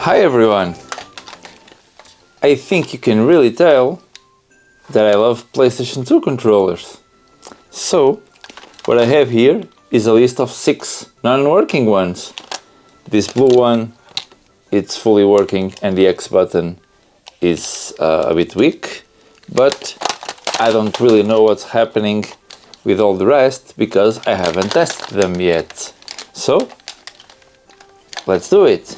Hi everyone! I think you can really tell that I love PlayStation 2 controllers. So, what I have here is a list of 6 non-working ones. This blue one, it's fully working and the X button is a bit weak, but I don't really know what's happening with all the rest because I haven't tested them yet. So, let's do it!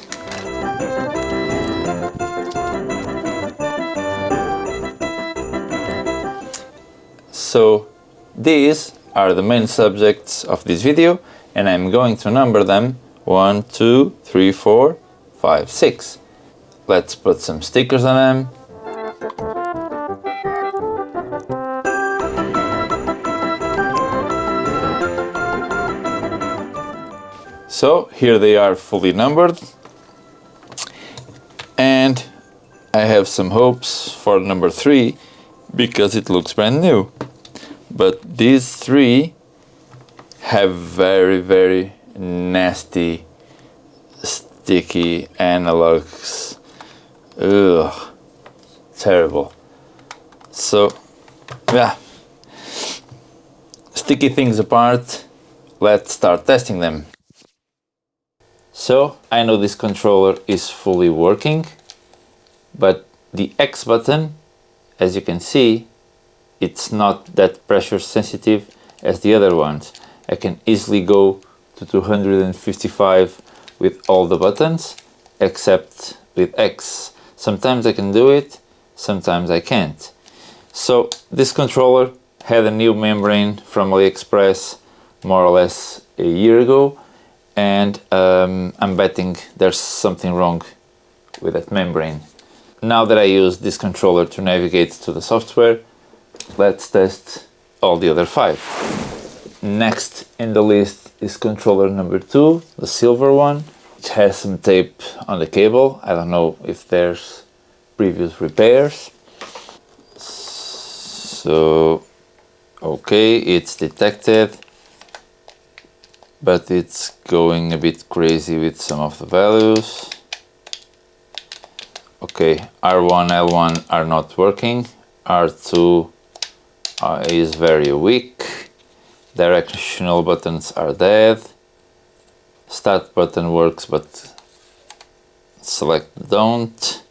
So, these are the main subjects of this video and I'm going to number them 1, 2, 3, 4, 5, 6. Let's put some stickers on them. So here they are fully numbered, and I have some hopes for number 3 because it looks brand new. But these 3 have very nasty sticky analogs. Ugh, terrible. So yeah, sticky things apart, let's start testing them. So I know this controller is fully working, but the X button, as you can see, it's not that pressure sensitive as the other ones. I can easily go to 255 with all the buttons, except with X. Sometimes I can do it, sometimes I can't. So this controller had a new membrane from Aliexpress more or less a year ago, and I'm betting there's something wrong with that membrane. Now that I use this controller to navigate to the software, let's test all the other 5. Next in the list is controller number 2, the silver one. It has some tape on the cable. I don't know if there's previous repairs. So, okay, it's detected, but it's going a bit crazy with some of the values. Okay, R1, L1 are not working. R2 is very weak. Directional buttons are dead. Start button works, but select don't.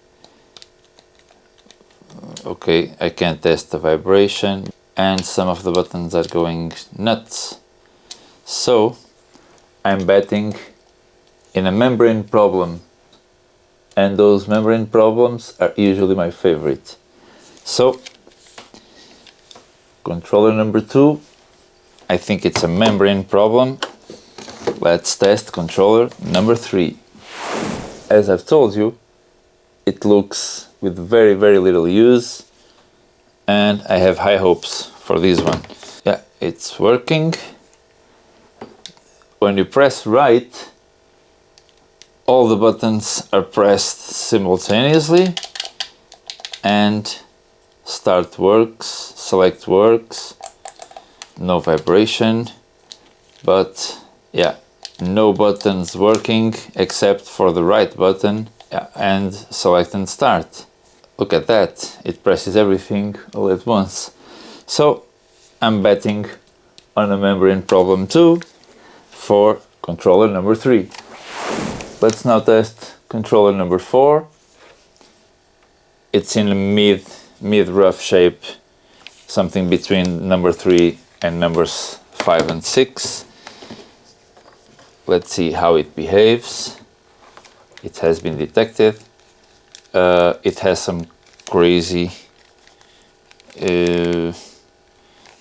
Okay, I can't test the vibration, and some of the buttons are going nuts. So I'm betting in a membrane problem, and those membrane problems are usually my favorite. So controller number 2, I think it's a membrane problem. Let's test controller number 3. As I've told you, it looks with very little use, and I have high hopes for this one. Yeah, it's working. When you press right, all the buttons are pressed simultaneously, and start works, select works, no vibration, but yeah, no buttons working except for the right button, yeah, and select and start. Look at that, it presses everything all at once. So I'm betting on a membrane problem too for controller number 3. Let's now test controller number 4. It's in a mid rough shape, something between number 3 and numbers 5 and 6. Let's see how it behaves. It has been detected. It has some crazy... yeah,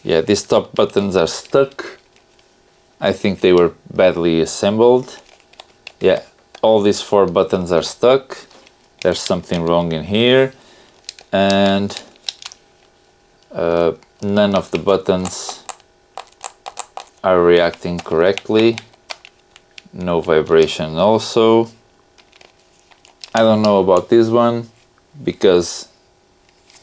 these top buttons are stuck. I think they were badly assembled. Yeah, all these 4 buttons are stuck. There's something wrong in here. And none of the buttons are reacting correctly. No vibration also. I don't know about this one because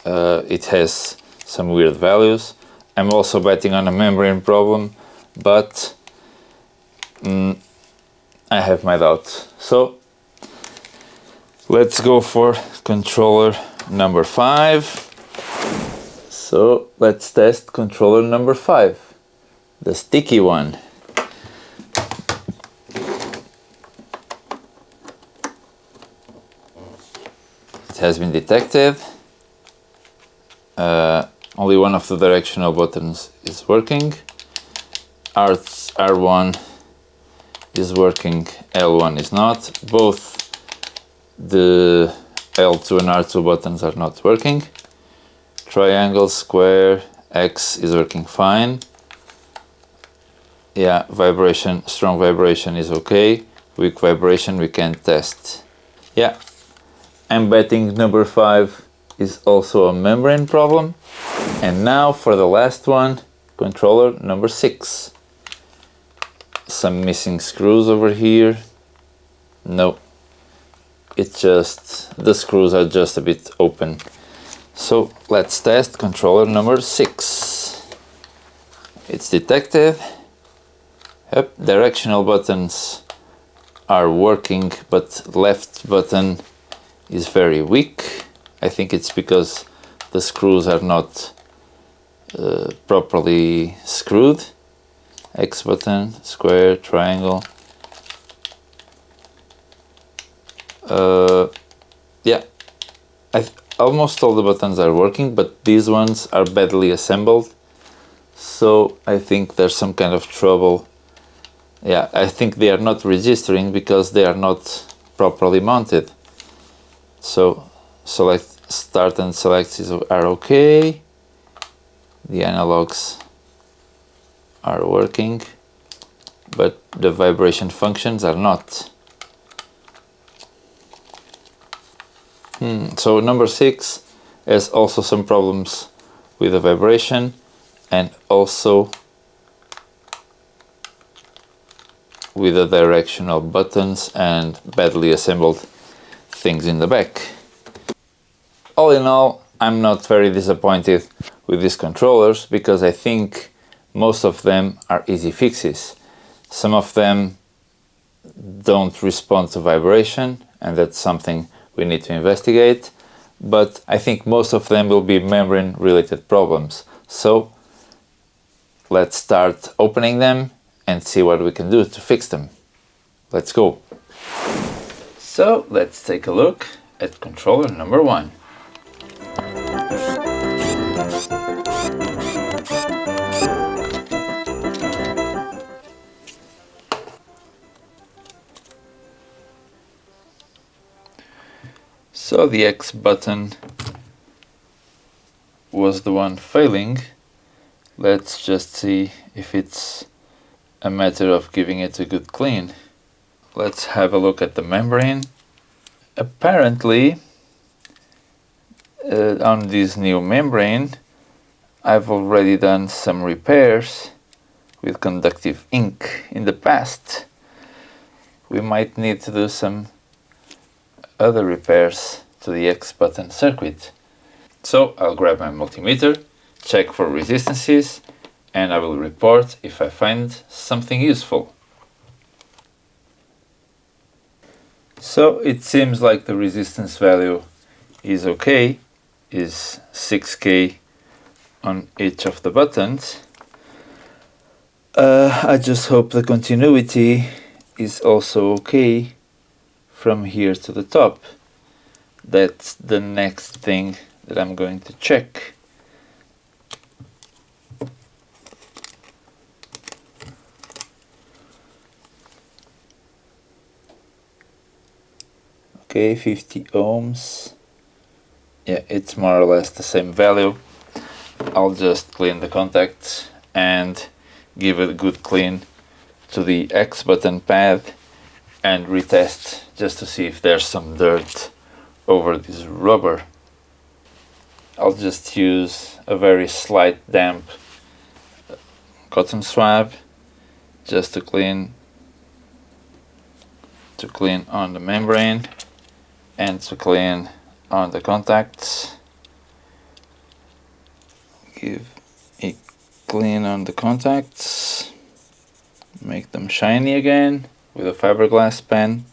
it has some weird values. I'm also betting on a membrane problem, but I have my doubts. So Let's go for controller number 5. So let's test controller number 5, the sticky one. It has been detected. Only one of the directional buttons is working. R1 is working, L1 is not. Both the L2 and R2 buttons are not working. Triangle, square, X is working fine. Yeah, vibration, strong vibration is okay. Weak vibration we can test. Yeah, I'm betting number 5 is also a membrane problem. And now for the last one, controller number 6. Some missing screws over here. No, it's just, the screws are just a bit open. So let's test controller number 6. It's detected. Yep, directional buttons are working, but left button is very weak. I think it's because the screws are not properly screwed. X button, square, triangle. Yeah, almost all the buttons are working, but these ones are badly assembled. So I think there's some kind of trouble. Yeah, I think they are not registering because they are not properly mounted. So select, start and select are okay. The analogs are working, but the vibration functions are not. So number 6 has also some problems with the vibration and also with the directional buttons and badly assembled things in the back. All in all, I'm not very disappointed with these controllers because I think most of them are easy fixes. Some of them don't respond to vibration, and that's something we need to investigate, but I think most of them will be membrane related problems. So let's start opening them and see what we can do to fix them. Let's go. So let's take a look at controller number 1. So the X button was the one failing. Let's just see if it's a matter of giving it a good clean. Let's have a look at the membrane. Apparently, on this new membrane, I've already done some repairs with conductive ink in the past. We might need to do some other repairs to the X button circuit. So I'll grab my multimeter, check for resistances, and I will report if I find something useful. So it seems like the resistance value is okay, is 6K on each of the buttons. I just hope the continuity is also okay from here to the top. That's the next thing that I'm going to check. Okay, 50 ohms. Yeah, it's more or less the same value. I'll just clean the contacts and give it a good clean to the X button pad and retest just to see if there's some dirt over this rubber. I'll just use a very slight damp cotton swab just to clean on the membrane and to clean on the contacts. Give a clean on the contacts, make them shiny again with a fiberglass pen.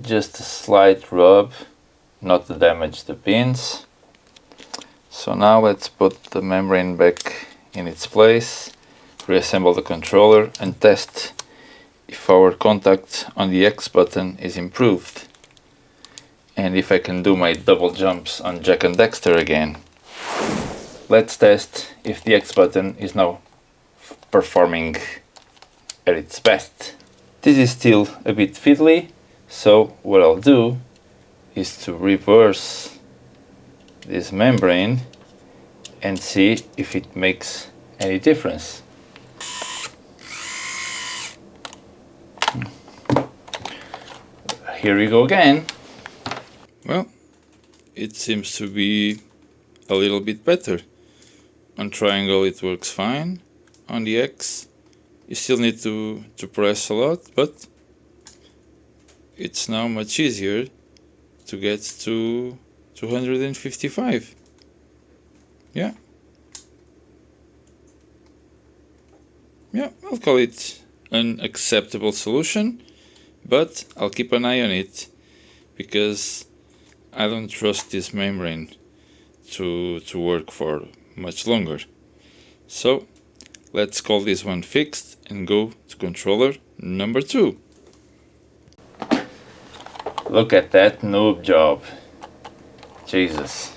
Just a slight rub not to damage the pins. So now let's put the membrane back in its place, reassemble the controller and test if our contact on the X button is improved and if I can do my double jumps on Jack and Dexter again. Let's test if the X button is now performing at its best. This is still a bit fiddly, so what I'll do is to reverse this membrane and see if it makes any difference. Here we go again. Well, it seems to be a little bit better. On triangle it works fine. On the X you still need to press a lot, but it's now much easier to get to 255. Yeah, I'll call it an acceptable solution, but I'll keep an eye on it because I don't trust this membrane to work for much longer. So let's call this one fixed and go to controller number 2. Look at that noob job. Jesus.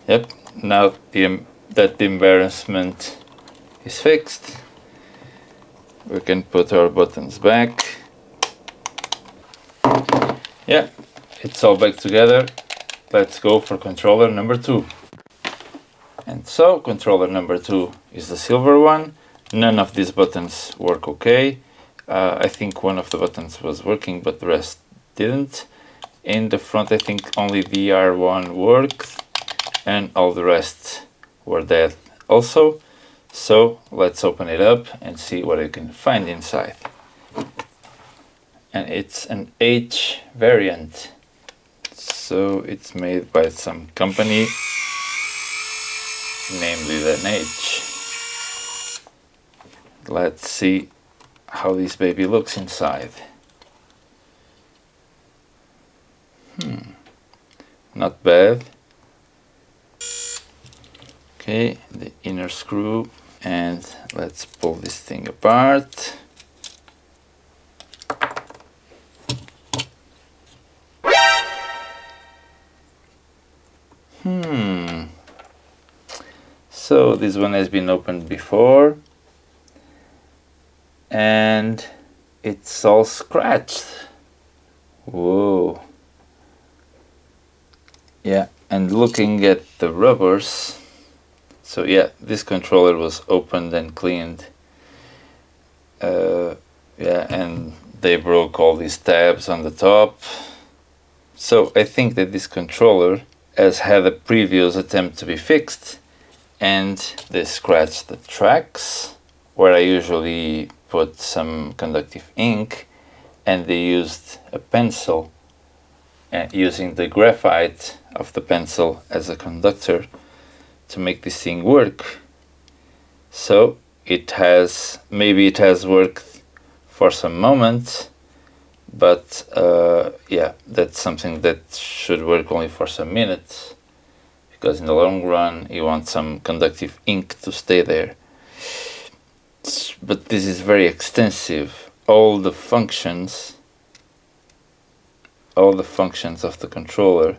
Yep, now that the embarrassment is fixed, we can put our buttons back. Yeah, it's all back together. Let's go for controller number 2. And so controller number 2 is the silver one. None of these buttons work okay. I think one of the buttons was working but the rest didn't. In the front I think only the R1 worked and all the rest were dead also. So let's open it up and see what I can find inside. And it's an H variant. So it's made by some company, namely an H. Let's see how this baby looks inside. Not bad. Okay, the inner screw, and let's pull this thing apart. So this one has been opened before and it's all scratched. Whoa. Yeah, and looking at the rubbers, so yeah, this controller was opened and cleaned. Yeah, and they broke all these tabs on the top. So I think that this controller has had a previous attempt to be fixed, and they scratched the tracks where I usually put some conductive ink, and they used a pencil using the graphite of the pencil as a conductor to make this thing work. So maybe it has worked for some moments, but yeah, that's something that should work only for some minutes, because in the long run you want some conductive ink to stay there. But this is very extensive. All the functions of the controller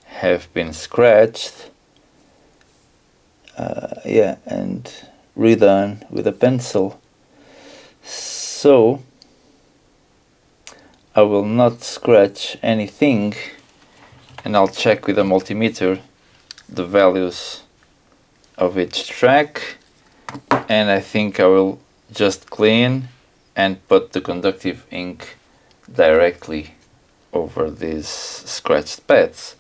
have been scratched, yeah, and redone with a pencil. So I will not scratch anything, and I'll check with a multimeter the values of each track, and I think I will just clean and put the conductive ink directly over these scratched pads.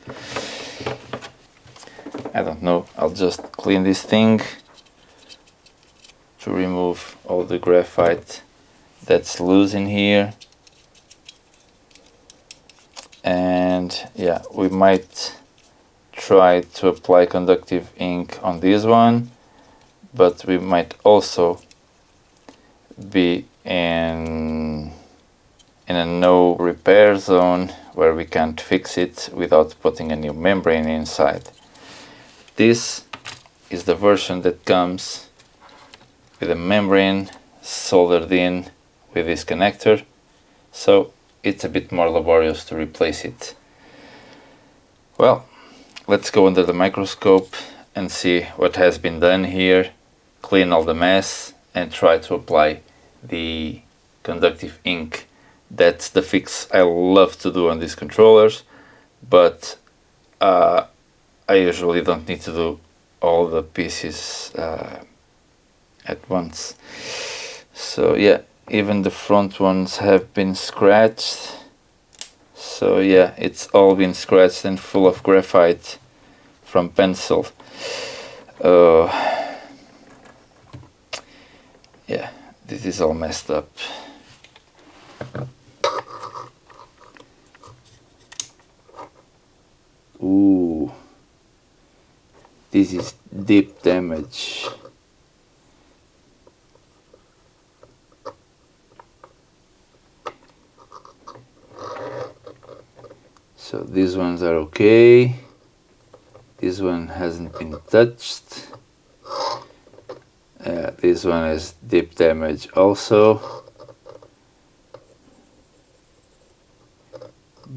I don't know, I'll just clean this thing to remove all the graphite that's loose in here. And yeah, we might try to apply conductive ink on this one, but we might also be in in a no repair zone where we can't fix it without putting a new membrane inside. This is the version that comes with a membrane soldered in with this connector, so it's a bit more laborious to replace it. Well, let's go under the microscope and see what has been done here, clean all the mess, and try to apply the conductive ink. That's the fix I love to do on these controllers, but I usually don't need to do all the pieces at once. So yeah, even the front ones have been scratched. So yeah, it's all been scratched and full of graphite from pencil. Yeah, this is all messed up. Ooh, this is deep damage. So these ones are okay. This one hasn't been touched. This one has deep damage also.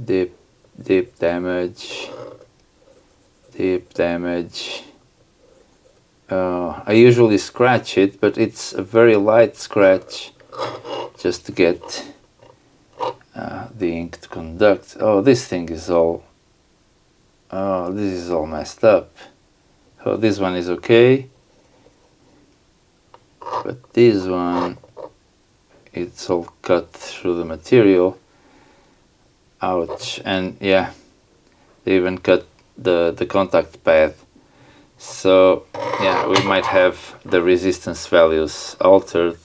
Deep damage. Deep damage. I usually scratch it, but it's a very light scratch just to get the ink to conduct. Oh, this thing is all... Oh, this is all messed up. Oh, this one is okay. But this one, it's all cut through the material. Ouch. And yeah, they even cut the contact pad. So yeah, we might have the resistance values altered,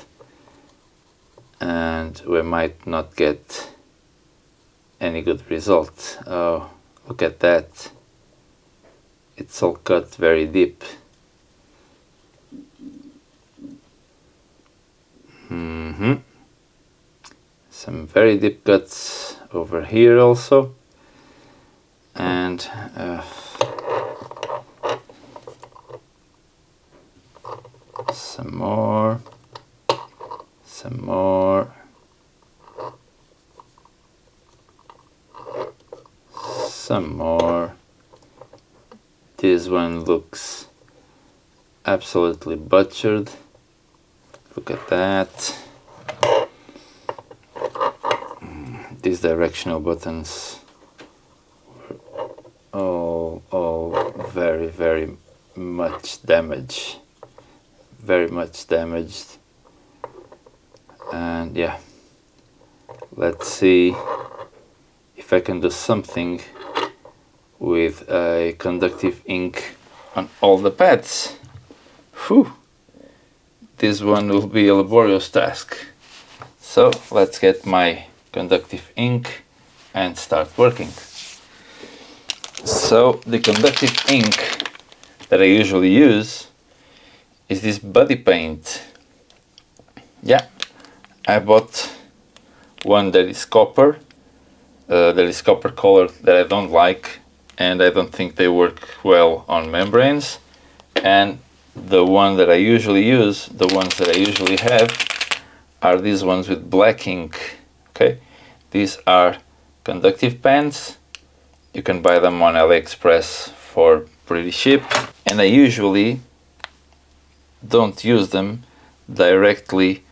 and we might not get any good result. Oh, look at that. It's all cut very deep. Some very deep cuts over here also. And some more. Some more. Some more. This one looks absolutely butchered. Look at that. These directional buttons all very, very much damaged. Very much damaged. And yeah, let's see if I can do something with a conductive ink on all the pads. Whew. This one will be a laborious task. So let's get my conductive ink and start working. So the conductive ink that I usually use is this body paint. Yeah, I bought one that is copper, colored, that I don't like, and I don't think they work well on membranes. And the one that I usually use, the ones that I usually have, are these ones with black ink. Okay, these are conductive pens. You can buy them on Aliexpress for pretty cheap, and I usually don't use them directly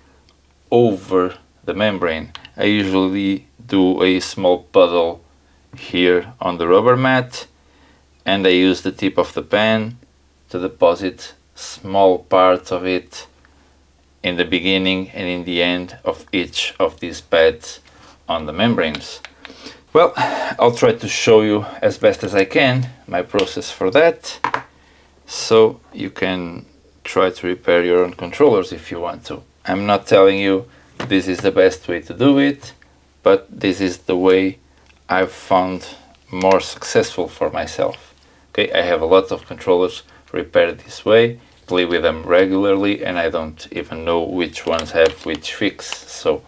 over the membrane. I usually do a small puddle here on the rubber mat, and I use the tip of the pen to deposit small parts of it in the beginning and in the end of each of these pads on the membranes. Well, I'll try to show you as best as I can my process for that, so you can try to repair your own controllers if you want to. I'm not telling you this is the best way to do it, but this is the way I've found more successful for myself. Okay, I have a lot of controllers repaired this way, play with them regularly, and I don't even know which ones have which fix. So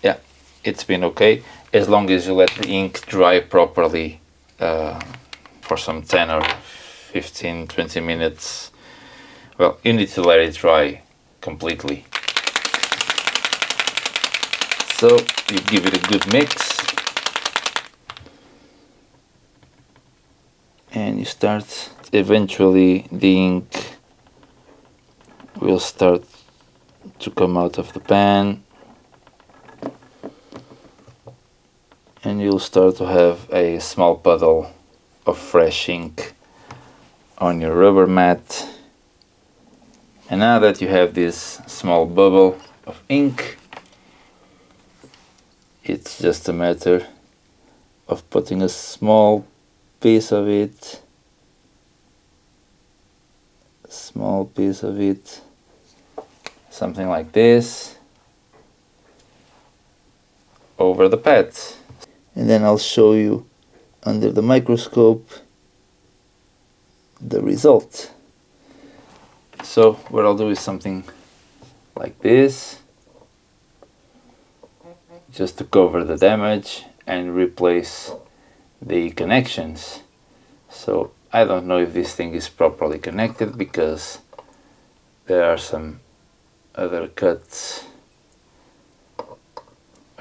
yeah, it's been okay, as long as you let the ink dry properly for some 10 or 15, 20 minutes. Well, you need to let it dry completely. So you give it a good mix and you start, eventually the ink will start to come out of the pan and you'll start to have a small puddle of fresh ink on your rubber mat. And now that you have this small bubble of ink, it's just a matter of putting a small piece of it, something like this, over the pad. And then I'll show you under the microscope the result. So what I'll do is something like this, just to cover the damage and replace the connections. So I don't know if this thing is properly connected because there are some other cuts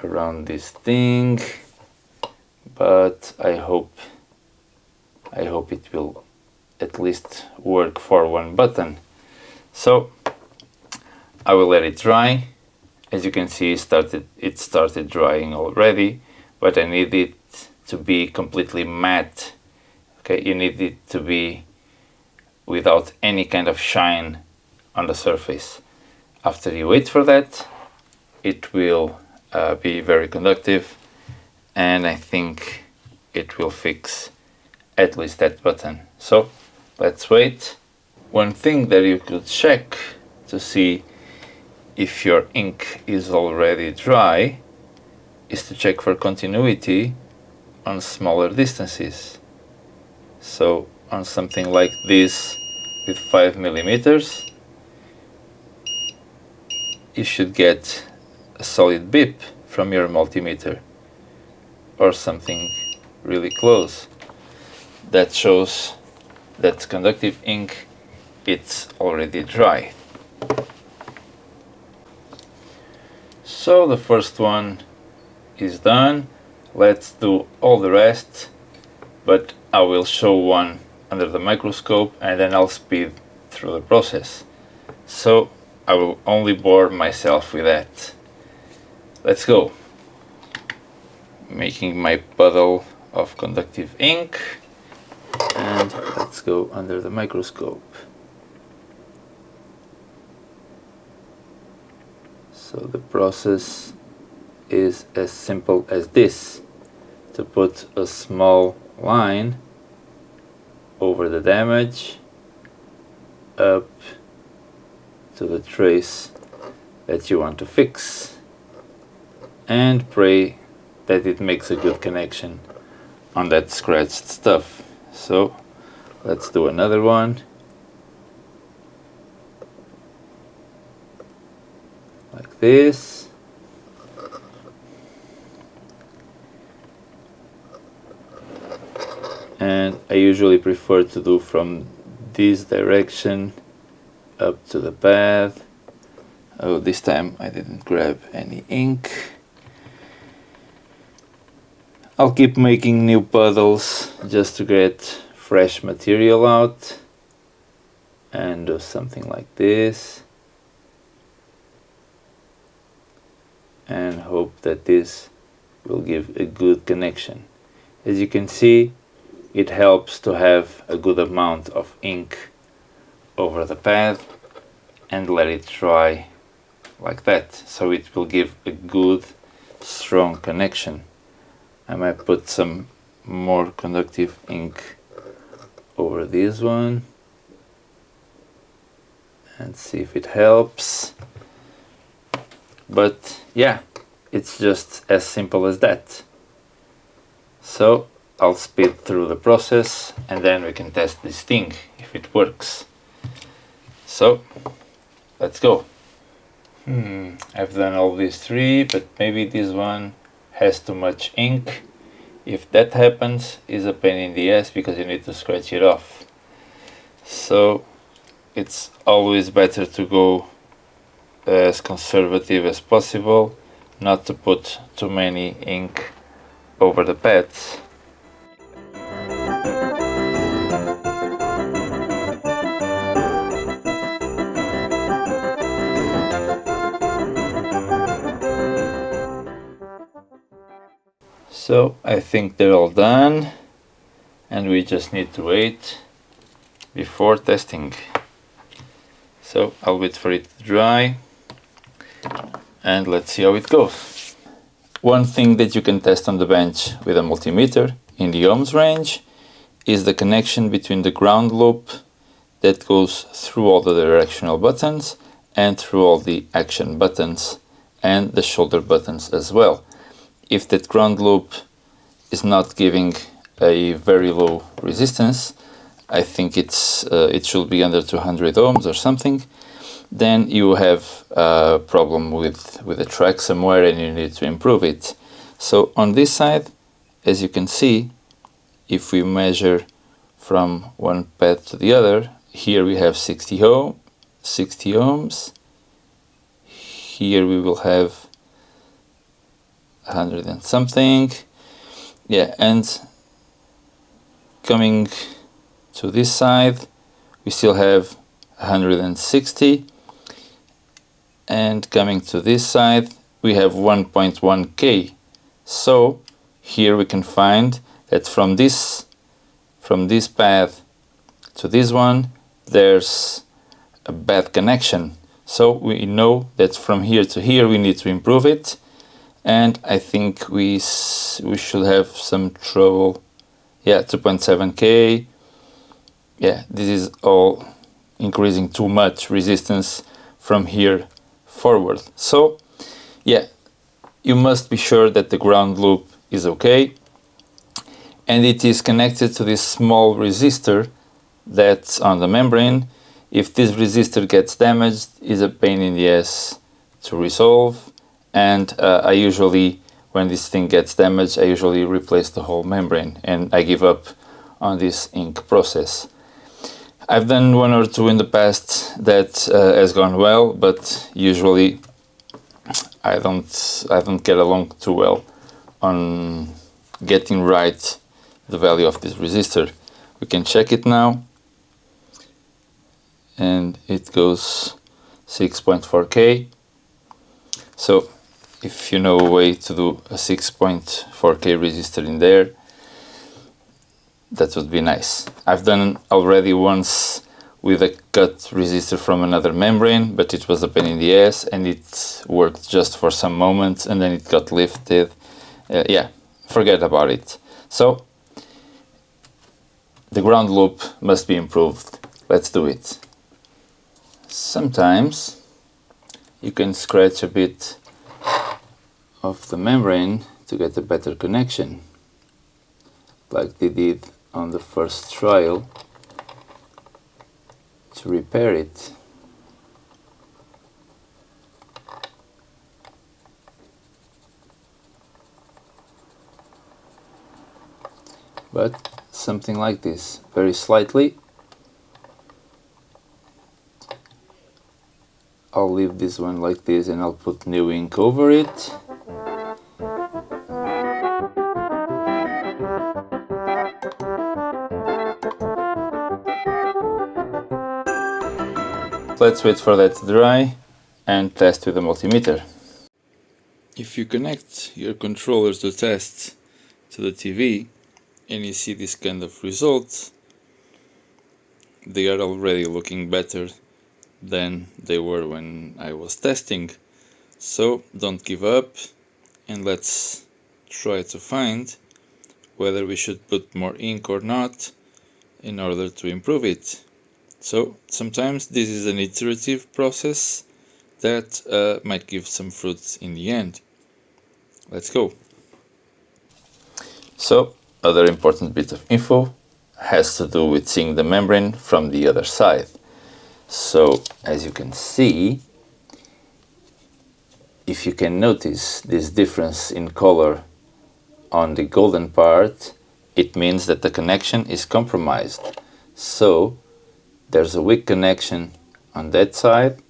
around this thing, but I hope it will at least work for one button. So I will let it dry. As you can see, it started drying already, but I need it to be completely matte. Okay, you need it to be without any kind of shine on the surface. After you wait for that, it will be very conductive, and I think it will fix at least that button. So let's wait. One thing that you could check to see if your ink is already dry is to check for continuity on smaller distances. So on something like this with 5 millimeters, you should get a solid beep from your multimeter or something really close that shows that conductive ink, it's already dry. So the first one is done. Let's do all the rest, but I will show one under the microscope and then I'll speed through the process. So I will only bore myself with that. Let's go. Making my puddle of conductive ink, and let's go under the microscope. So the process is as simple as this: to put a small line over the damage up to the trace that you want to fix, and pray that it makes a good connection on that scratched stuff. So let's do another one like this. And I usually prefer to do from this direction up to the pad. Oh, this time I didn't grab any ink. I'll keep making new puddles just to get fresh material out, and do something like this, and hope that this will give a good connection. As you can see, it helps to have a good amount of ink over the pad and let it dry like that, so it will give a good strong connection. I might put some more conductive ink over this one and see if it helps. But yeah, it's just as simple as that. So I'll speed through the process and then we can test this thing if it works. So let's go. I've done all these three, but maybe this one has too much ink. If that happens, it's a pain in the ass because you need to scratch it off. So it's always better to go as conservative as possible, not to put too many ink over the pads. So I think they're all done, and we just need to wait before testing. So I'll wait for it to dry and let's see how it goes. One thing that you can test on the bench with a multimeter in the ohms range is the connection between the ground loop that goes through all the directional buttons and through all the action buttons and the shoulder buttons as well. If that ground loop is not giving a very low resistance, I think it should be under 200 ohms or something, then you have a problem with the track somewhere and you need to improve it. So on this side, as you can see, if we measure from one pad to the other, here we have 60 ohms. Here we will have 100 and something. Yeah, and coming to this side, we still have 160. And coming to this side, we have 1.1K. So here we can find that from this path to this one, there's a bad connection. So we know that from here to here we need to improve it, and I think we should have some trouble. Yeah, 2.7K. Yeah, this is all increasing too much resistance from here forward. So yeah, you must be sure that the ground loop is okay and it is connected to this small resistor that's on the membrane. If this resistor gets damaged, it's a pain in the ass to resolve, and I usually, when this thing gets damaged, I usually replace the whole membrane and I give up on this ink process. I've done one or two in the past that has gone well, but usually I don't get along too well on getting right the value of this resistor. We can check it now, and it goes 6.4K. So if you know a way to do a 6.4K resistor in there, that would be nice. I've done already once with a cut resistor from another membrane, but it was a pain in the ass and it worked just for some moments and then it got lifted. Yeah, forget about it. So the ground loop must be improved. Let's do it. Sometimes you can scratch a bit of the membrane to get a better connection, like they did on the first trial, to repair it. But something like this, very slightly. I'll leave this one like this and I'll put new ink over it. Let's wait for that to dry and test with the multimeter. If you connect your controllers to test to the TV and you see this kind of results, they are already looking better than they were when I was testing. So don't give up and let's try to find whether we should put more ink or not in order to improve it. So sometimes this is an iterative process that might give some fruits in the end. Let's go. So other important bit of info has to do with seeing the membrane from the other side. So as you can see, if you can notice this difference in color on the golden part, it means that the connection is compromised. So there's a weak connection on that side,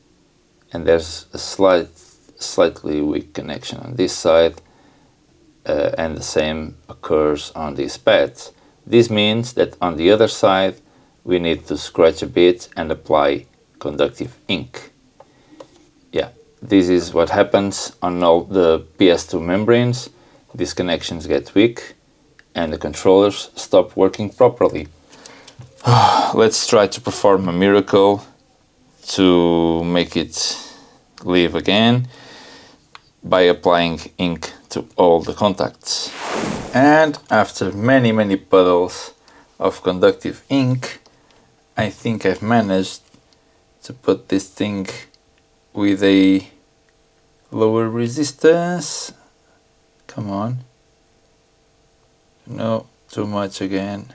and there's a slightly weak connection on this side, and the same occurs on these pads. This means that on the other side we need to scratch a bit and apply conductive ink. Yeah, this is what happens on all the PS2 membranes. These connections get weak and the controllers stop working properly. Let's try to perform a miracle to make it live again by applying ink to all the contacts. And after many puddles of conductive ink, I think I've managed to put this thing with a lower resistance. Come on. No, too much again.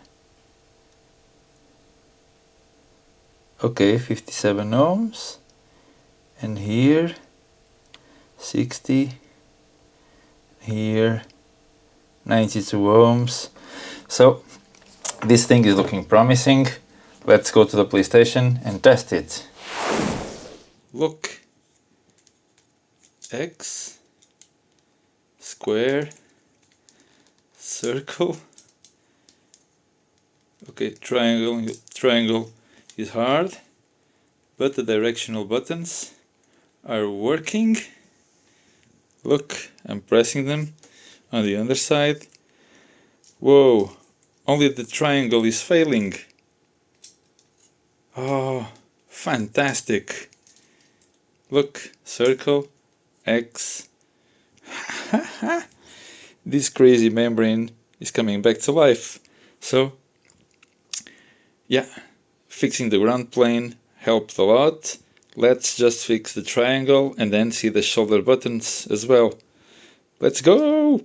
Okay, 57 ohms. And here 60. Here 92 ohms. So this thing is looking promising. Let's go to the PlayStation and test it. Look. X, square, circle. Okay, triangle is hard, but the directional buttons are working. Look, I'm pressing them on the underside. Whoa, only the triangle is failing. Oh, fantastic. Look, circle, X. This crazy membrane is coming back to life. So, yeah, fixing the ground plane helped a lot. Let's just fix the triangle and then see the shoulder buttons as well. Let's go!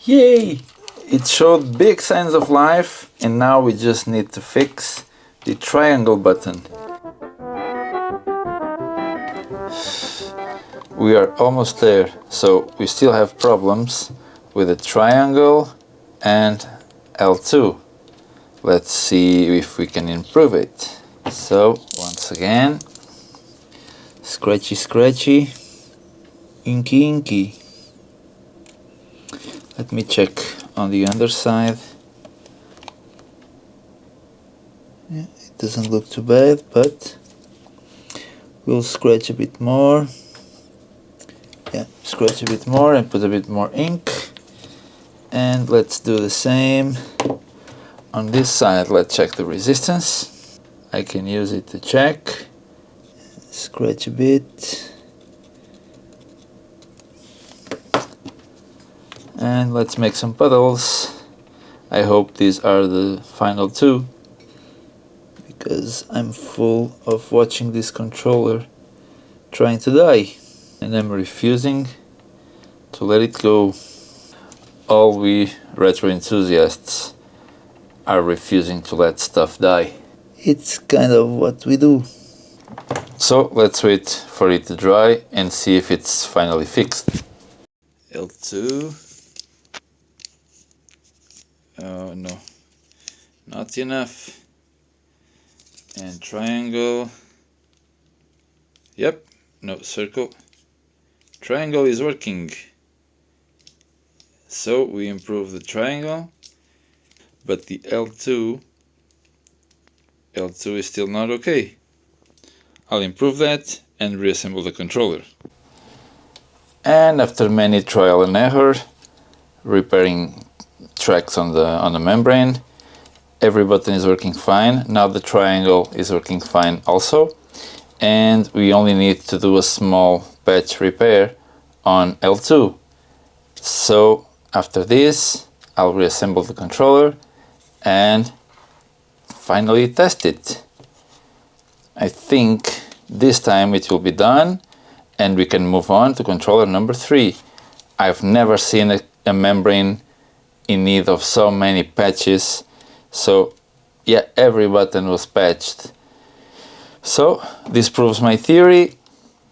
Yay! It showed big signs of life, and now we just need to fix the triangle button. We are almost there, so we still have problems with the triangle and L2. Let's see if we can improve it. So, once again, scratchy scratchy, inky inky. Let me check on the underside. Yeah, it doesn't look too bad, but we'll scratch a bit more. Yeah, scratch a bit more and put a bit more ink. And let's do the same on this side. Let's check the resistance. I can use it to check. Scratch a bit. And let's make some puddles. I hope these are the final two, because I'm full of watching this controller trying to die, and I'm refusing to let it go. All we retro enthusiasts are refusing to let stuff die. It's kind of what we do. So let's wait for it to dry and see if it's finally fixed. L2. Oh no, not enough. And triangle. Yep, no, circle. Triangle is working. So we improve the triangle, but the L2 is still not okay. I'll improve that and reassemble the controller. And after many trial and error, repairing tracks on the membrane, every button is working fine. Now the triangle is working fine also, and we only need to do a small patch repair on L2. So after this, I'll reassemble the controller and finally test it. I think this time it will be done and we can move on to controller number 3. I've never seen a membrane in need of so many patches. So yeah, every button was patched. So this proves my theory.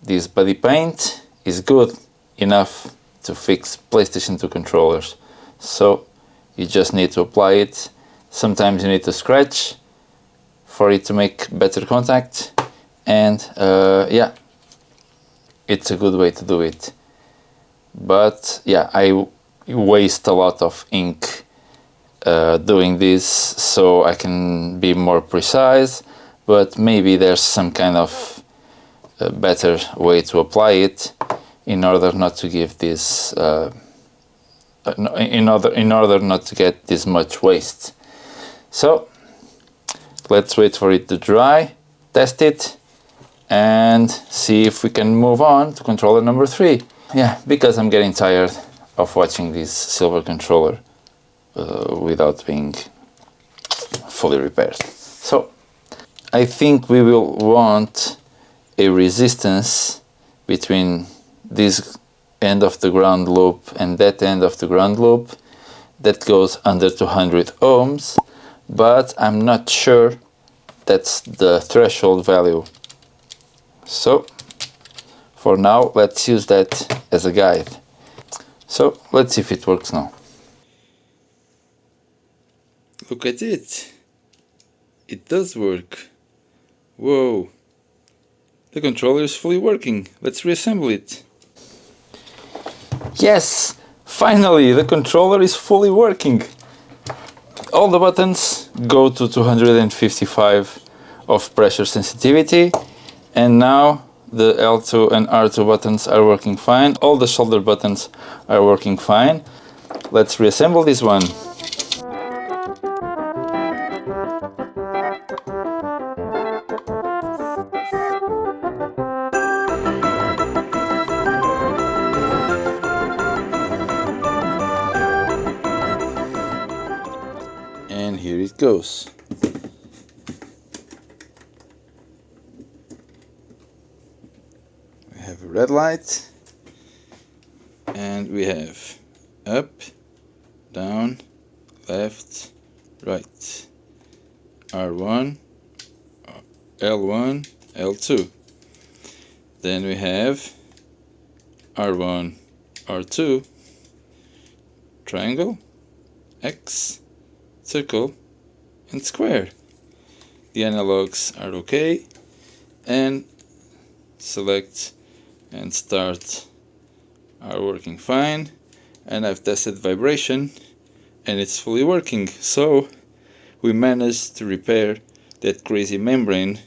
This body paint is good enough to fix PlayStation 2 controllers. so you just need to apply it. Sometimes you need to scratch for it to make better contact, and yeah, it's a good way to do it. But yeah, I waste a lot of ink doing this, so I can be more precise, but maybe there's some kind of better way to apply it in order not to give this in order not to get this much waste. So let's wait for it to dry, test it, and see if we can move on to controller number 3. Yeah, because I'm getting tired of watching this silver controller without being fully repaired. So I think we will want a resistance between this end of the ground loop and that end of the ground loop that goes under 200 ohms, but I'm not sure that's the threshold value. So for now, let's use that as a guide. So let's see if it works now. Look at it. It does work. Whoa. The controller is fully working. Let's reassemble it. Yes! Finally, the controller is fully working. All the buttons go to 255 of pressure sensitivity, and now the L2 and R2 buttons are working fine. All the shoulder buttons are working fine. Let's reassemble this one. And here it goes. We have a red light, and we have up, down, left, right, R1, L1, L2. Then we have R1, R2, triangle, X, circle, and square. The analogs are okay, and select and start are working fine, and I've tested vibration and it's fully working. So we managed to repair that crazy membrane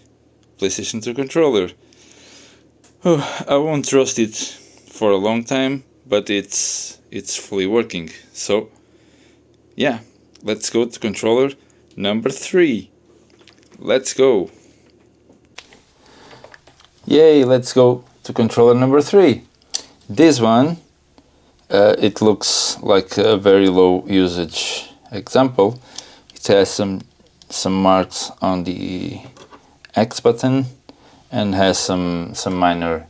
PlayStation 2 controller. Oh, I won't trust it for a long time, but it's fully working. So yeah, let's go to controller number 3. Let's go. Yay, let's go to controller number 3. This one, it looks like a very low usage example. It has some marks on the X button and has some minor,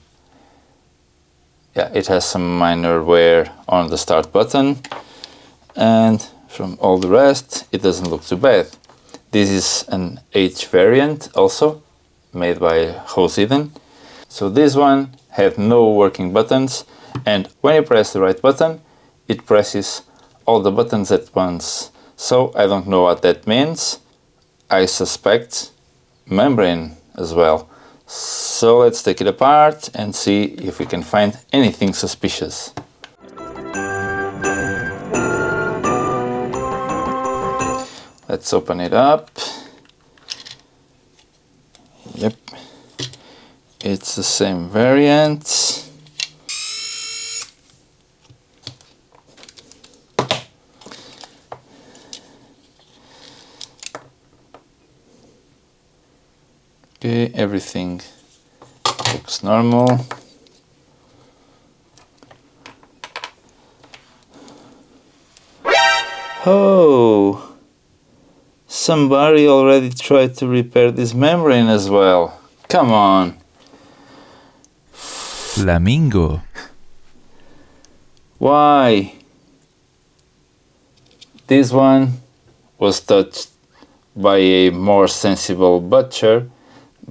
yeah, it has some minor wear on the start button, and from all the rest it doesn't look too bad. This is an H variant also, made by Hosiden. So this one had no working buttons, and when you press the right button, it presses all the buttons at once. So I don't know what that means. I suspect membrane as well. So let's take it apart and see if we can find anything suspicious. Let's open it up. Yep, it's the same variant. Okay, everything looks normal. Oh, somebody already tried to repair this membrane as well. Come on. Flamingo. Why? This one was touched by a more sensible butcher,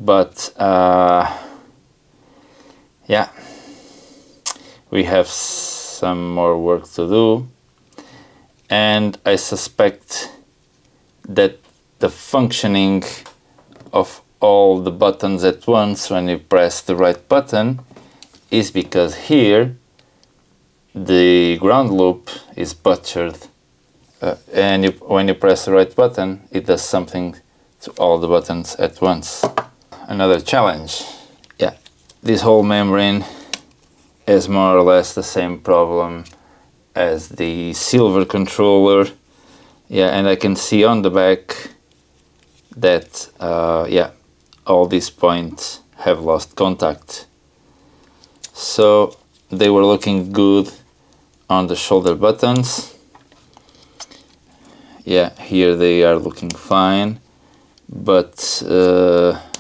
but yeah, we have some more work to do. and I suspect that the functioning of all the buttons at once when you press the right button is because here the ground loop is butchered, and when you press the right button it does something to all the buttons at once. Another challenge. Yeah, this whole membrane has more or less the same problem as the silver controller. Yeah, and I can see on the back that yeah, all these points have lost contact. So they were looking good on the shoulder buttons. Yeah, here they are looking fine, but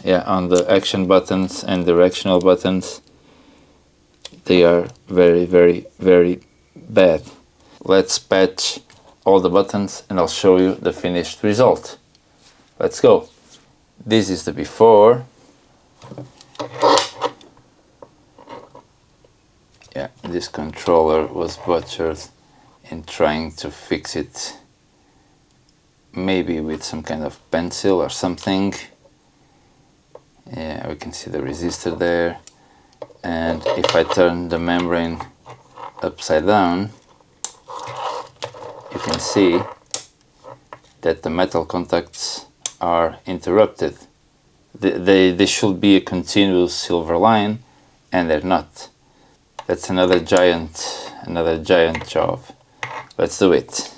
yeah, on the action buttons and directional buttons they are very, very, very bad. Let's patch all the buttons and I'll show you the finished result. Let's go. This is the before. Yeah, this controller was butchered in trying to fix it, maybe with some kind of pencil or something. Yeah, we can see the resistor there, and if I turn the membrane upside down you can see that the metal contacts are interrupted. They should be a continuous silver line and they're not. That's another giant job. Let's do it.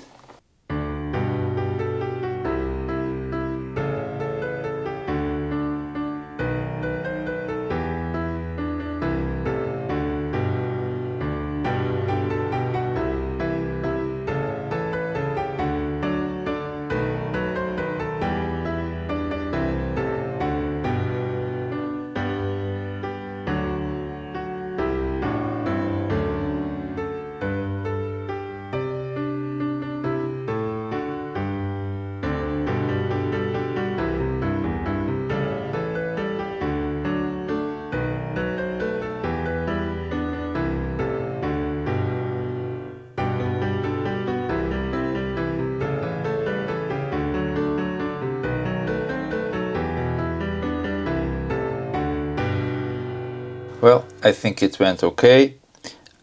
Well, I think it went okay.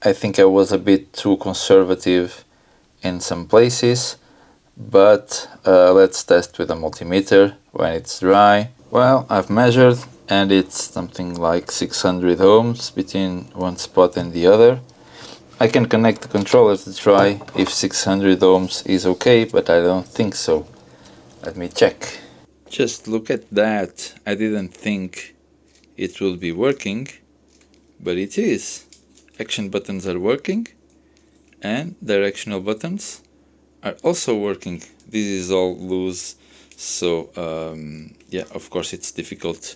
I think I was a bit too conservative in some places, but let's test with a multimeter when it's dry. Well, I've measured and it's something like 600 ohms between one spot and the other. I can connect the controller to try if 600 ohms is okay, but I don't think so. Let me check. Just look at that. I didn't think it will be working, but it is. Action buttons are working and directional buttons are also working. This is all loose, so yeah, of course it's difficult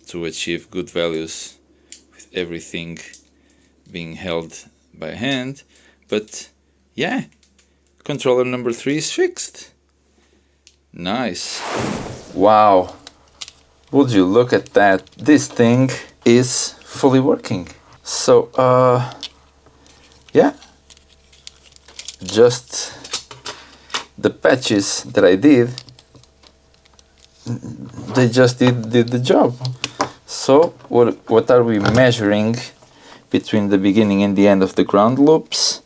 to achieve good values with everything being held by hand, but yeah, controller number 3 is fixed. Nice. Wow, would you look at that? This thing is fully working. So yeah, just the patches that I did, they just did the job. So what are we measuring between the beginning and the end of the ground loops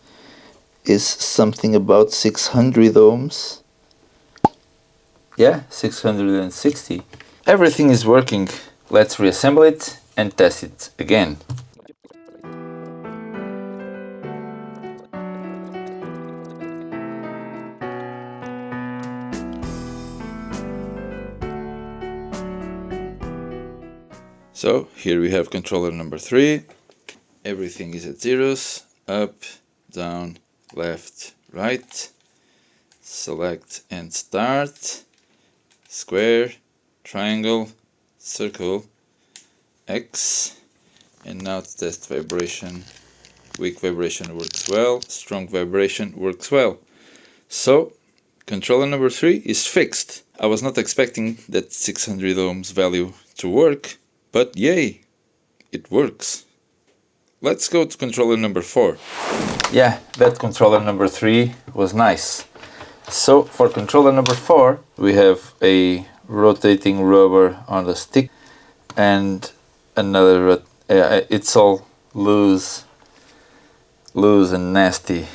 is something about 600 ohms. Yeah, 660. Everything is working. Let's reassemble it and test it again. So here we have controller number 3. Everything is at zeros, up, down, left, right. Select and start. Square, triangle, circle, X. And now to test vibration. Weak vibration works well, strong vibration works well. So controller number 3 is fixed. I was not expecting that 600 ohms value to work, but yay, it works. Let's go to controller number 4. Yeah, that controller number 3 was nice. So for controller number 4, we have a rotating rubber on the stick and another it's all loose and nasty.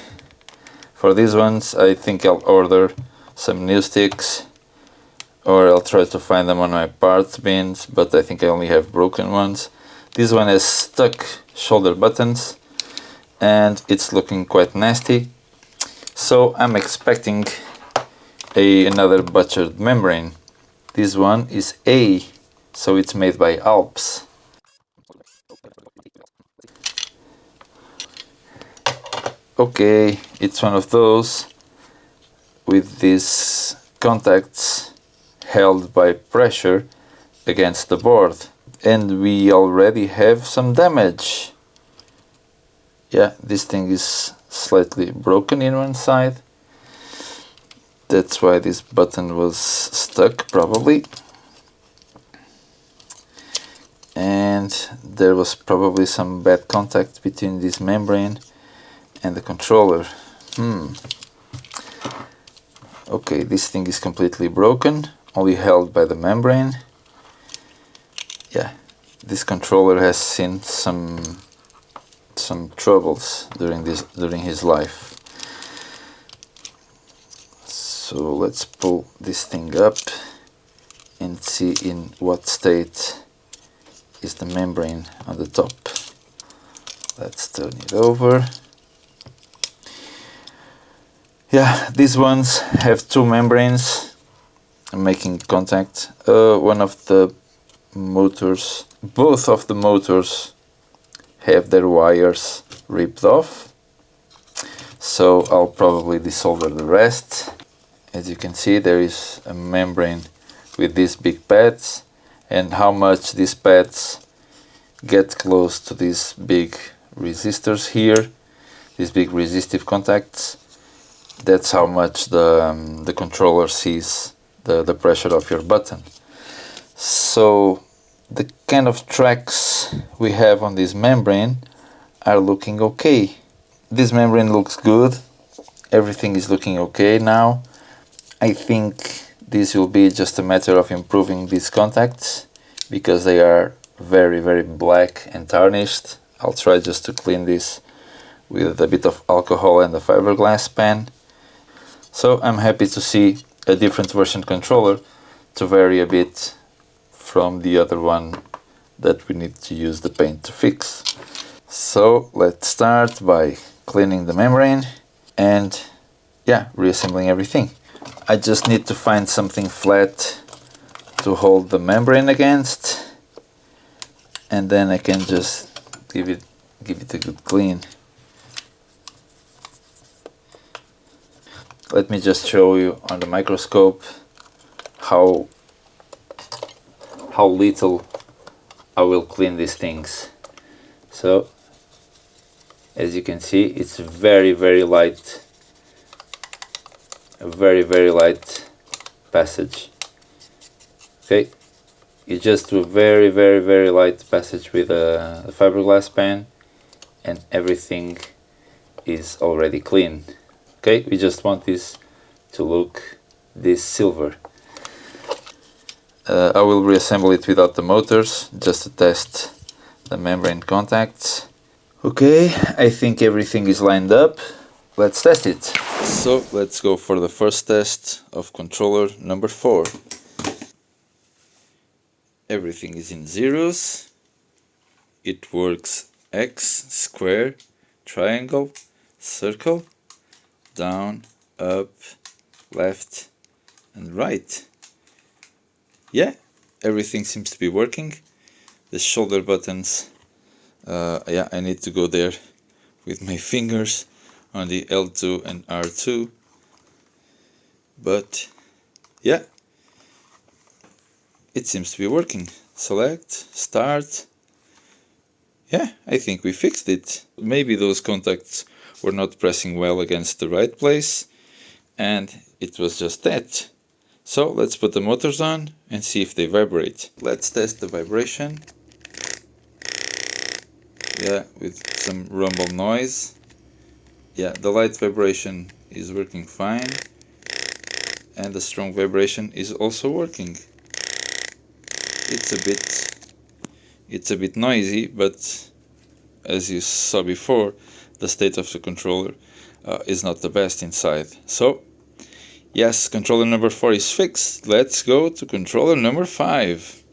For these ones I think I'll order some new sticks, or I'll try to find them on my parts bins, but I think I only have broken ones. This one has stuck shoulder buttons and it's looking quite nasty, so I'm expecting another butchered membrane. This one is A, so it's made by Alps. Okay, it's one of those with these contacts held by pressure against the board, and we already have some damage. Yeah, this thing is slightly broken in one side. That's why this button was stuck, probably. And there was probably some bad contact between this membrane and the controller. Okay, this thing is completely broken, only held by the membrane. Yeah, this controller has seen some troubles during his life. So let's pull this thing up and see in what state is the membrane on the top. Let's turn it over. Yeah, these ones have two membranes making contact. One of the motors, both of the motors have their wires ripped off, so I'll probably desolder the rest. As you can see, there is a membrane with these big pads, and how much these pads get close to these big resistors here, these big resistive contacts, that's how much the controller sees the pressure of your button. So the kind of tracks we have on this membrane are looking okay. This membrane looks good, everything is looking okay now. I think this will be just a matter of improving these contacts because they are very black and tarnished. I'll try just to clean this with a bit of alcohol and a fiberglass pen. So I'm happy to see a different version controller to vary a bit from the other one that we need to use the paint to fix. So let's start by cleaning the membrane and reassembling everything. I just need to find something flat to hold the membrane against, and then I can just give it a good clean. Let me just show you on the microscope how little I will clean these things. So as you can see, it's very light, a very light passage. Okay, you just do a very light passage with a fiberglass pen and everything is already clean. Okay, we just want this to look this silver. I will reassemble it without the motors just to test the membrane contacts. Okay, I think everything is lined up. Let's test it. So let's go for the first test of controller number 4. Everything is in zeros. It works X, square, triangle, circle, down, up, left and right. Yeah, everything seems to be working. The shoulder buttons, I need to go there with my fingers on the L2 and R2, but yeah, it seems to be working. Select, start. Yeah, I think we fixed it. Maybe those contacts were not pressing well against the right place, and it was just that. So let's put the motors on and see if they vibrate. Let's test the vibration. Yeah, with some rumble noise. Yeah, the light vibration is working fine. and the strong vibration is also working. It's a bit noisy, but as you saw before, the state of the controller is not the best inside. So yes, controller number 4 is fixed. Let's go to controller number 5.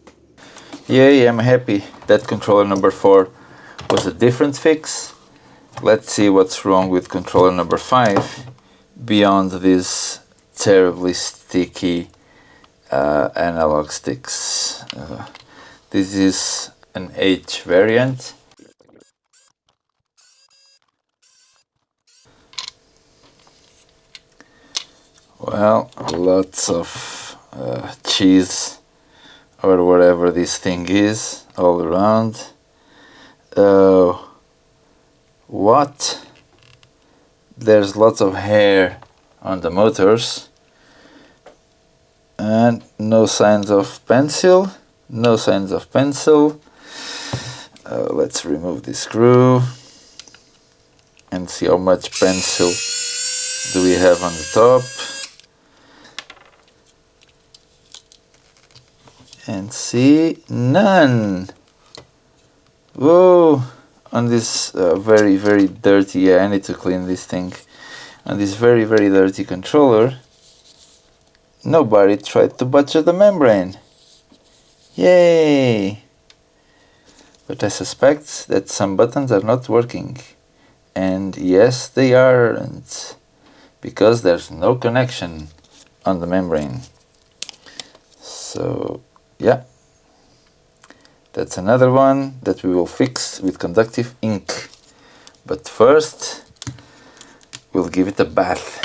Yay, I'm happy that controller number 4 was a different fix. Let's see what's wrong with controller number 5 beyond these terribly sticky analog sticks. This is an H variant. Well, lots of cheese or whatever this thing is all around. What? There's lots of hair on the motors and no signs of pencil. No signs of pencil. Let's remove this screw and see how much pencil do we have on the top. And see, none. Whoa, on this very dirty, yeah, I need to clean this thing. On this very dirty controller, nobody tried to butcher the membrane. Yay! But I suspect that some buttons are not working. And yes, they aren't, because there's no connection on the membrane. So yeah, that's another one that we will fix with conductive ink. But first, we'll give it a bath.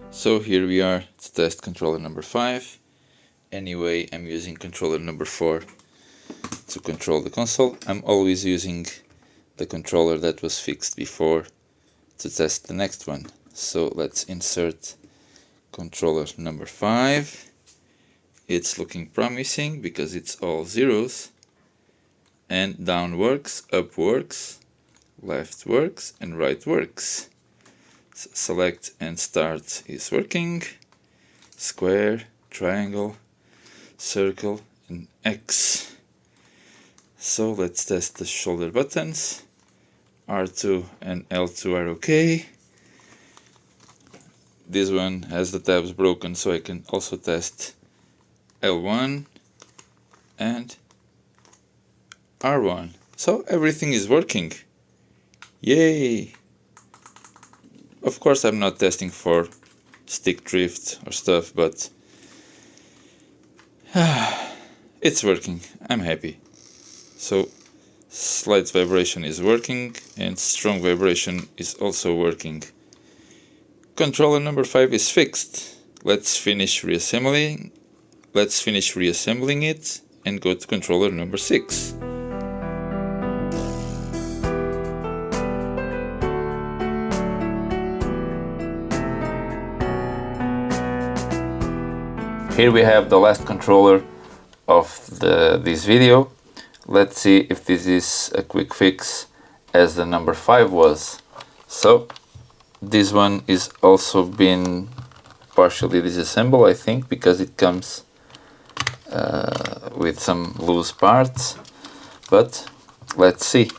So here we are to test controller number 5. Anyway, I'm using controller number 4 to control the console. I'm always using the controller that was fixed before to test the next one. So let's insert controller number 5. It's looking promising because it's all zeros. And down works, up works, left works, and right works. Select and start is working. Square, triangle, circle, and X. So let's test the shoulder buttons. R2 and L2 are okay. This one has the tabs broken, so I can also test L1 and R1. So everything is working. Yay! Of course, I'm not testing for stick drift or stuff, but it's working. I'm happy. So slight vibration is working and strong vibration is also working. Controller number 5 is fixed. Let's finish reassembling it and go to controller number 6. Here we have the last controller of this video. Let's see if this is a quick fix as the number 5 was. So this one is also been partially disassembled, I think, because it comes with some loose parts. But let's see.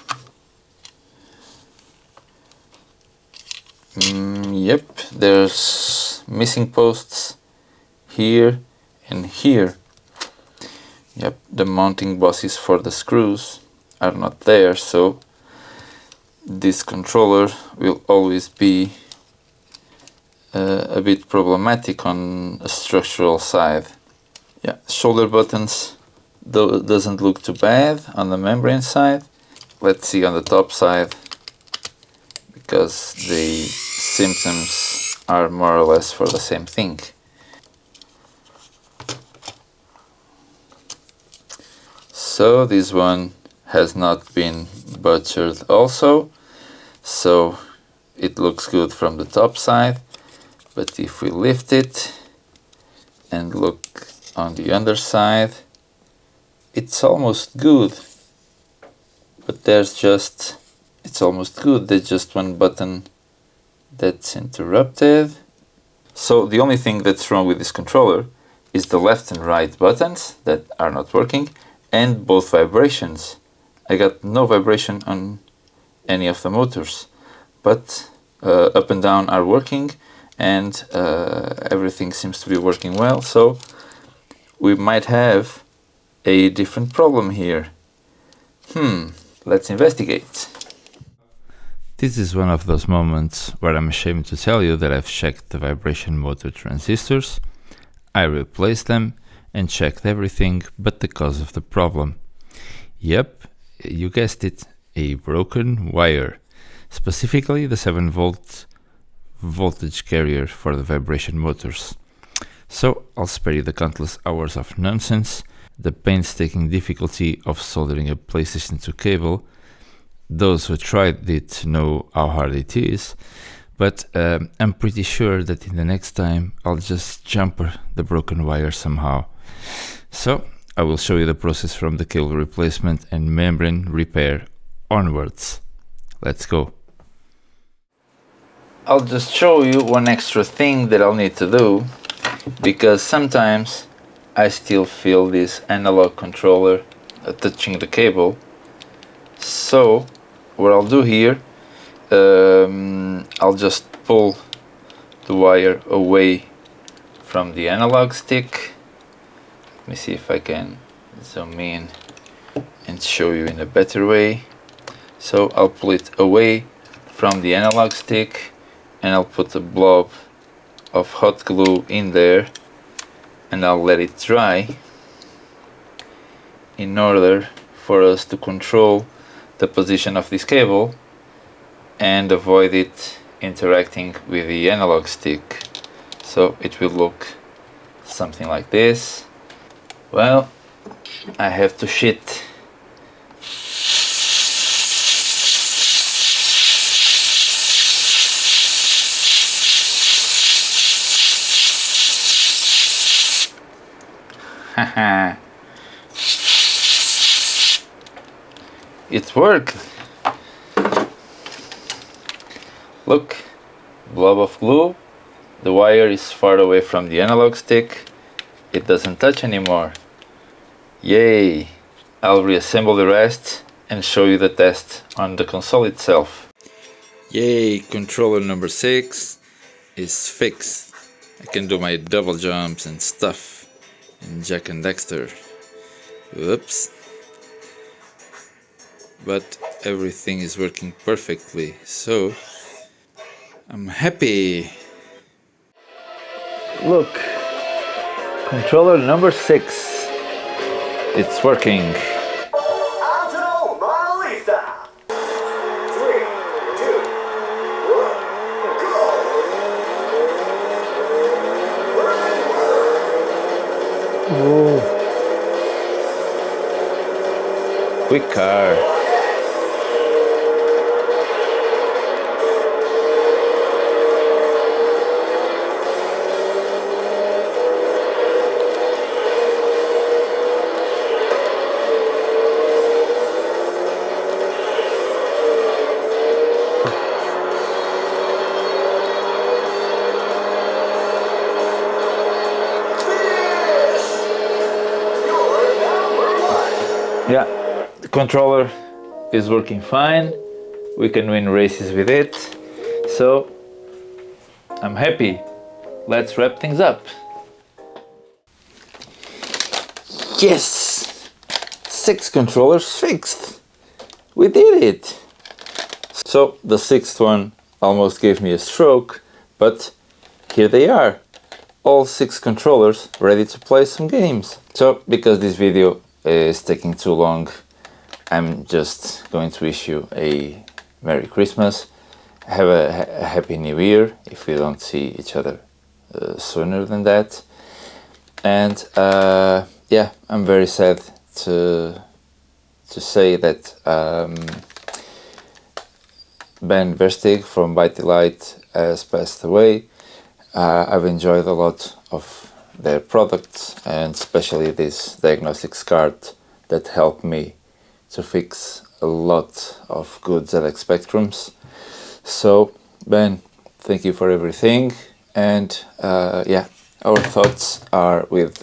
Yep, there's missing posts here and here. Yep, the mounting bosses for the screws are not there, so this controller will always be a bit problematic on a structural side. Yeah, shoulder buttons doesn't look too bad on the membrane side. Let's see on the top side, because the symptoms are more or less for the same thing. So this one has not been butchered also, so it looks good from the top side. But if we lift it and look on the underside, it's almost good, but it's almost good. There's just one button that's interrupted. So the only thing that's wrong with this controller is the left and right buttons that are not working, and both vibrations. I got no vibration on any of the motors, but up and down are working, and everything seems to be working well. So we might have a different problem here. Let's investigate. This is one of those moments where I'm ashamed to tell you that I've checked the vibration motor transistors, I replaced them, and checked everything but the cause of the problem. Yep, you guessed it, a broken wire, specifically the 7-volt voltage carrier for the vibration motors. So I'll spare you the countless hours of nonsense, the painstaking difficulty of soldering a PlayStation 2 cable. Those who tried it know how hard it is, but I'm pretty sure that in the next time I'll just jumper the broken wire somehow. So I will show you the process from the cable replacement and membrane repair onwards. Let's go. I'll just show you one extra thing that I'll need to do, because sometimes I still feel this analog controller touching the cable. So what I'll do here, I'll just pull the wire away from the analog stick. Let me see if I can zoom in and show you in a better way. So I'll pull it away from the analog stick, and I'll put a blob of hot glue in there, and I'll let it dry in order for us to control the position of this cable and avoid it interacting with the analog stick. So it will look something like this. Well, I have to shit. Haha. It worked. Look, blob of glue. The wire is far away from the analog stick. It doesn't touch anymore. Yay! I'll reassemble the rest and show you the test on the console itself. Yay! Controller number 6 is fixed. I can do my double jumps and stuff in Jack and Dexter. Whoops. But everything is working perfectly, so I'm happy. Look, controller number 6. It's working. Ooh. Quick car. Yeah, the controller is working fine. We can win races with it. So I'm happy. Let's wrap things up. Yes! 6 controllers fixed. We did it. So the sixth one almost gave me a stroke, but here they are, all 6 controllers ready to play some games. So because this video is taking too long, I'm just going to wish you a Merry Christmas, have a Happy New Year if we don't see each other sooner than that. And yeah, I'm very sad to say that Ben Verstig from Byte Light has passed away. I've enjoyed a lot of their products, and especially this diagnostics card that helped me to fix a lot of good ZX Spectrums. So Ben, thank you for everything, and yeah, our thoughts are with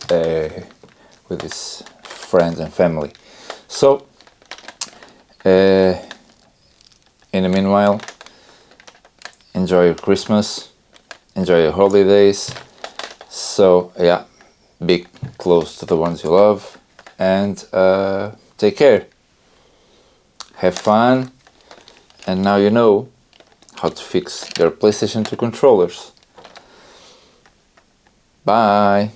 his friends and family. So in the meanwhile, enjoy your Christmas, enjoy your holidays. So yeah, be close to the ones you love, and take care. Have fun, and now you know how to fix your PlayStation 2 controllers. Bye.